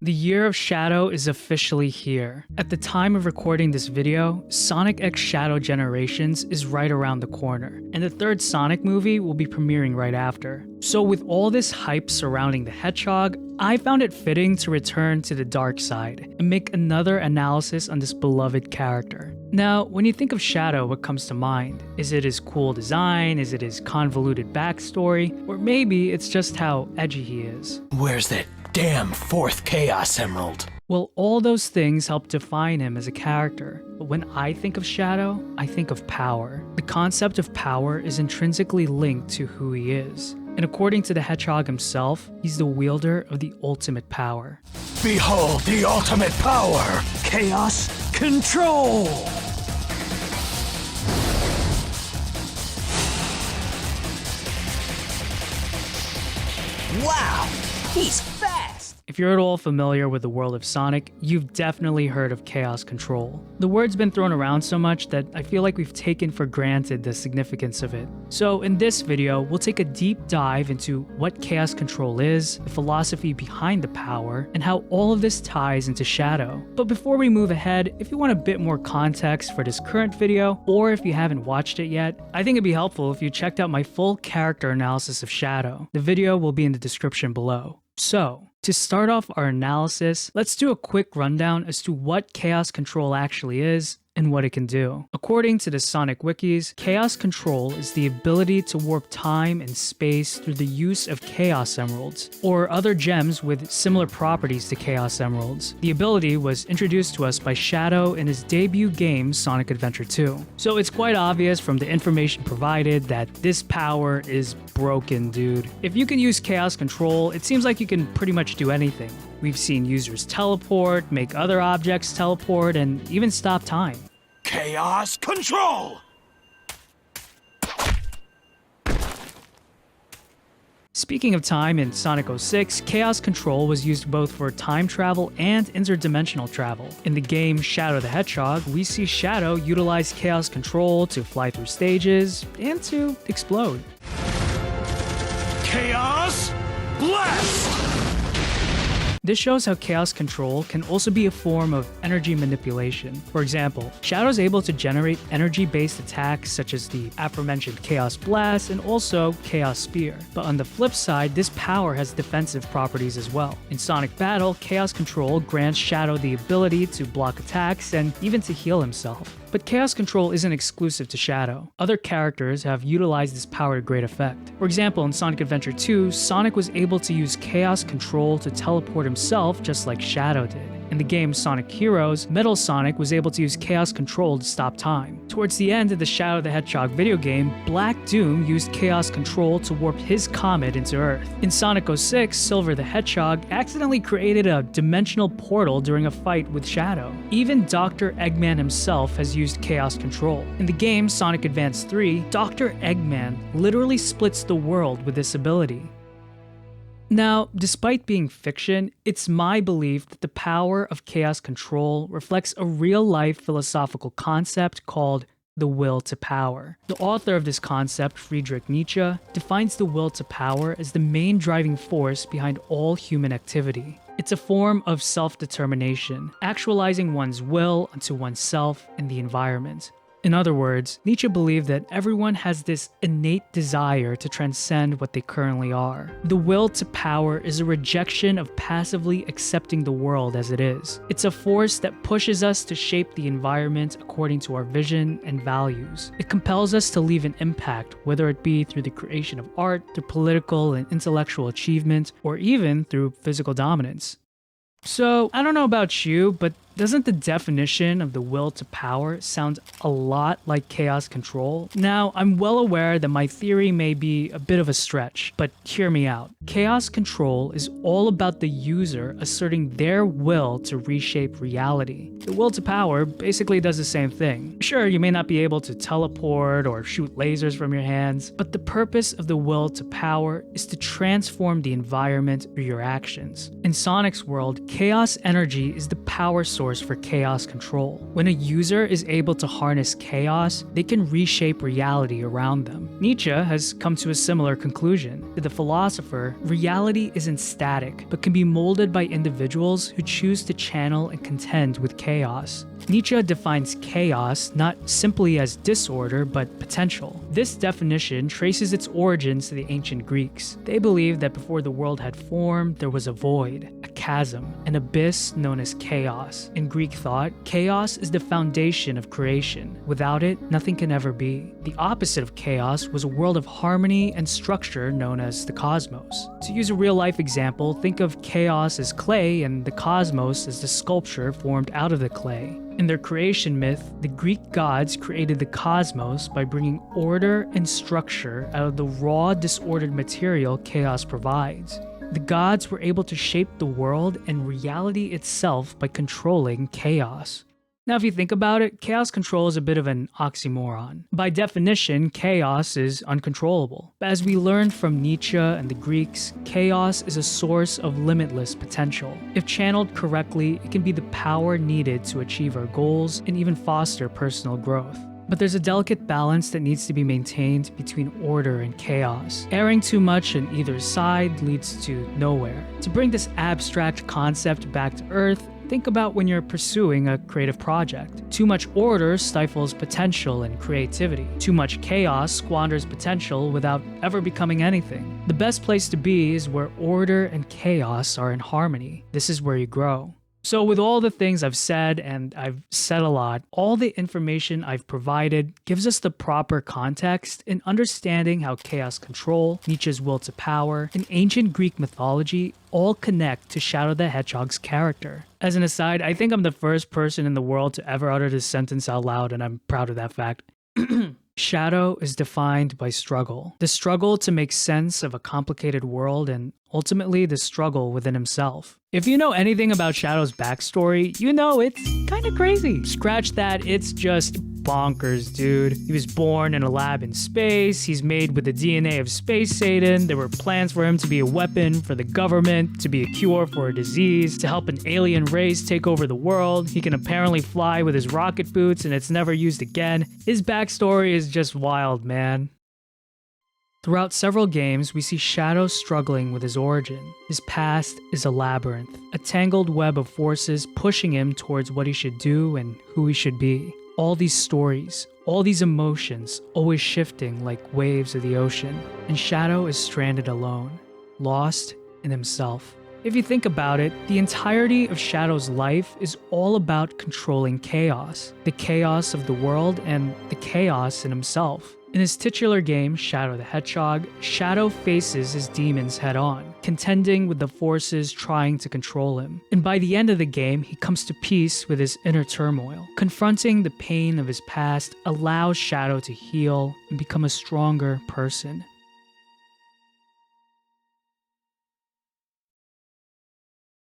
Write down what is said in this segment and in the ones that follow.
The year of Shadow is officially here. At the time of recording this video, Sonic X Shadow Generations is right around the corner, and the third Sonic movie will be premiering right after. So with all this hype surrounding the Hedgehog, I found it fitting to return to the dark side and make another analysis on this beloved character. Now, when you think of Shadow, what comes to mind? Is it his cool design? Is it his convoluted backstory? Or maybe it's just how edgy he is? Where's that damn fourth Chaos Emerald? Well, all those things help define him as a character. But when I think of Shadow, I think of power. The concept of power is intrinsically linked to who he is. And according to the Hedgehog himself, he's the wielder of the ultimate power. Behold the ultimate power! Chaos Control! Wow! He's fast! If you're at all familiar with the world of Sonic, you've definitely heard of Chaos Control. The word's been thrown around so much that I feel like we've taken for granted the significance of it. So in this video, we'll take a deep dive into what Chaos Control is, the philosophy behind the power, and how all of this ties into Shadow. But before we move ahead, if you want a bit more context for this current video, or if you haven't watched it yet, I think it'd be helpful if you checked out my full character analysis of Shadow. The video will be in the description below. So, to start off our analysis, let's do a quick rundown as to what Chaos Control actually is and what it can do. According to the Sonic wikis, Chaos Control is the ability to warp time and space through the use of Chaos Emeralds, or other gems with similar properties to Chaos Emeralds. The ability was introduced to us by Shadow in his debut game, Sonic Adventure 2. So it's quite obvious from the information provided that this power is broken, dude. If you can use Chaos Control, it seems like you can pretty much do anything. We've seen users teleport, make other objects teleport, and even stop time. Chaos Control! Speaking of time, in Sonic 06, Chaos Control was used both for time travel and interdimensional travel. In the game Shadow the Hedgehog, we see Shadow utilize Chaos Control to fly through stages and to explode. Chaos Blast! This shows how Chaos Control can also be a form of energy manipulation. For example, Shadow is able to generate energy-based attacks such as the aforementioned Chaos Blast and also Chaos Spear. But on the flip side, this power has defensive properties as well. In Sonic Battle, Chaos Control grants Shadow the ability to block attacks and even to heal himself. But Chaos Control isn't exclusive to Shadow. Other characters have utilized this power to great effect. For example, in Sonic Adventure 2, Sonic was able to use Chaos Control to teleport himself just like Shadow did. In the game Sonic Heroes, Metal Sonic was able to use Chaos Control to stop time. Towards the end of the Shadow the Hedgehog video game, Black Doom used Chaos Control to warp his comet into Earth. In Sonic 06, Silver the Hedgehog accidentally created a dimensional portal during a fight with Shadow. Even Dr. Eggman himself has used Chaos Control. In the game Sonic Advance 3, Dr. Eggman literally splits the world with this ability. Now, despite being fiction, it's my belief that the power of Chaos Control reflects a real-life philosophical concept called the will to power. The author of this concept, Friedrich Nietzsche, defines the will to power as the main driving force behind all human activity. It's a form of self-determination, actualizing one's will unto oneself and the environment. In other words, Nietzsche believed that everyone has this innate desire to transcend what they currently are. The will to power is a rejection of passively accepting the world as it is. It's a force that pushes us to shape the environment according to our vision and values. It compels us to leave an impact, whether it be through the creation of art, through political and intellectual achievement, or even through physical dominance. So, I don't know about you, but doesn't the definition of the will to power sound a lot like Chaos Control? Now, I'm well aware that my theory may be a bit of a stretch, but hear me out. Chaos Control is all about the user asserting their will to reshape reality. The will to power basically does the same thing. Sure, you may not be able to teleport or shoot lasers from your hands, but the purpose of the will to power is to transform the environment through your actions. In Sonic's world, chaos energy is the power source source for chaos control. When a user is able to harness chaos, they can reshape reality around them. Nietzsche has come to a similar conclusion. To the philosopher, reality isn't static, but can be molded by individuals who choose to channel and contend with chaos. Nietzsche defines chaos not simply as disorder, but potential. This definition traces its origins to the ancient Greeks. They believed that before the world had formed, there was a void, a chasm, an abyss known as chaos. In Greek thought, chaos is the foundation of creation. Without it, nothing can ever be. The opposite of chaos was a world of harmony and structure known as the cosmos. To use a real-life example, think of chaos as clay and the cosmos as the sculpture formed out of the clay. In their creation myth, the Greek gods created the cosmos by bringing order and structure out of the raw, disordered material chaos provides. The gods were able to shape the world and reality itself by controlling chaos. Now, if you think about it, chaos control is a bit of an oxymoron. By definition, chaos is uncontrollable. But as we learned from Nietzsche and the Greeks, chaos is a source of limitless potential. If channeled correctly, it can be the power needed to achieve our goals and even foster personal growth. But there's a delicate balance that needs to be maintained between order and chaos. Erring too much on either side leads to nowhere. To bring this abstract concept back to earth, think about when you're pursuing a creative project. Too much order stifles potential and creativity. Too much chaos squanders potential without ever becoming anything. The best place to be is where order and chaos are in harmony. This is where you grow. So with all the things I've said, and I've said a lot, all the information I've provided gives us the proper context in understanding how chaos control, Nietzsche's will to power, and ancient Greek mythology all connect to Shadow the Hedgehog's character. As an aside, I think I'm the first person in the world to ever utter this sentence out loud, and I'm proud of that fact. Shadow is defined by struggle. The struggle to make sense of a complicated world and ultimately the struggle within himself. If you know anything about Shadow's backstory, you know it's kinda crazy. Scratch that, it's just bonkers, dude. He was born in a lab in space, he's made with the DNA of Space Satan, there were plans for him to be a weapon for the government, to be a cure for a disease, to help an alien race take over the world. He can apparently fly with his rocket boots and it's never used again. His backstory is just wild, man. Throughout several games, we see Shadow struggling with his origin. His past is a labyrinth, a tangled web of forces pushing him towards what he should do and who he should be. All these stories, all these emotions, always shifting like waves of the ocean. And Shadow is stranded alone, lost in himself. If you think about it, the entirety of Shadow's life is all about controlling chaos. The chaos of the world and the chaos in himself. In his titular game, Shadow the Hedgehog, Shadow faces his demons head-on, contending with the forces trying to control him. And by the end of the game, he comes to peace with his inner turmoil. Confronting the pain of his past allows Shadow to heal and become a stronger person.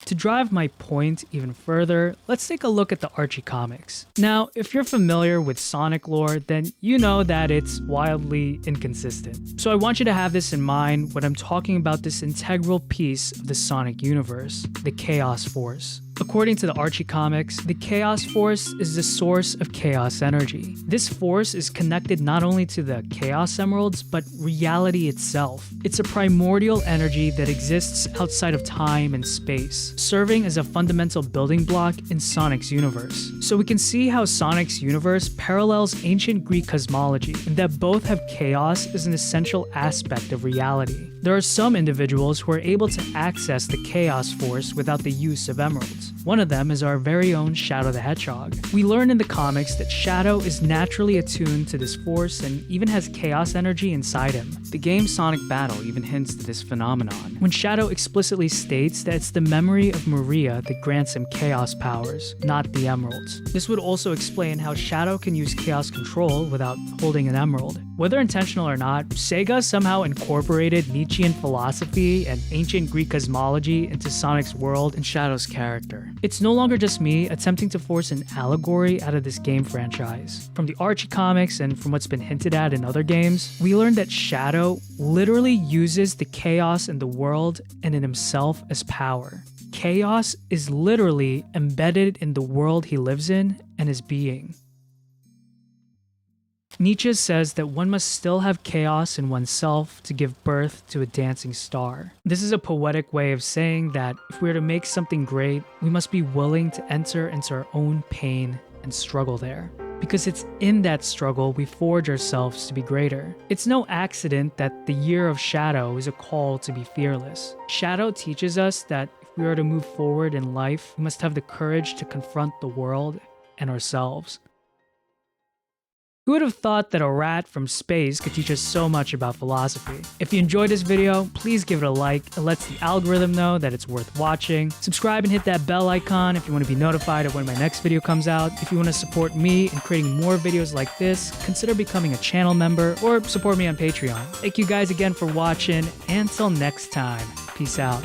To drive my point even further, let's take a look at the Archie comics. Now, if you're familiar with Sonic lore, then you know that it's wildly inconsistent. So I want you to have this in mind when I'm talking about this integral piece of the Sonic universe, the Chaos Force. According to the Archie comics, the Chaos Force is the source of chaos energy. This force is connected not only to the Chaos Emeralds, but reality itself. It's a primordial energy that exists outside of time and space, serving as a fundamental building block in Sonic's universe. So we can see how Sonic's universe parallels ancient Greek cosmology, and that both have chaos as an essential aspect of reality. There are some individuals who are able to access the Chaos Force without the use of emeralds. One of them is our very own Shadow the Hedgehog. We learn in the comics that Shadow is naturally attuned to this force and even has chaos energy inside him. The game Sonic Battle even hints to this phenomenon, when Shadow explicitly states that it's the memory of Maria that grants him chaos powers, not the emeralds. This would also explain how Shadow can use chaos control without holding an emerald. Whether intentional or not, Sega somehow incorporated Nietzschean philosophy and ancient Greek cosmology into Sonic's world and Shadow's character. It's no longer just me attempting to force an allegory out of this game franchise. From the Archie comics and from what's been hinted at in other games, we learned that Shadow literally uses the chaos in the world and in himself as power. Chaos is literally embedded in the world he lives in and his being. Nietzsche says that one must still have chaos in oneself to give birth to a dancing star. This is a poetic way of saying that if we are to make something great, we must be willing to enter into our own pain and struggle there. Because it's in that struggle we forge ourselves to be greater. It's no accident that the year of Shadow is a call to be fearless. Shadow teaches us that if we are to move forward in life, we must have the courage to confront the world and ourselves. Who would have thought that a rat from space could teach us so much about philosophy? If you enjoyed this video, please give it a like. It lets the algorithm know that it's worth watching. Subscribe and hit that bell icon if you want to be notified of when my next video comes out. If you want to support me in creating more videos like this, consider becoming a channel member or support me on Patreon. Thank you guys again for watching, and until next time, peace out.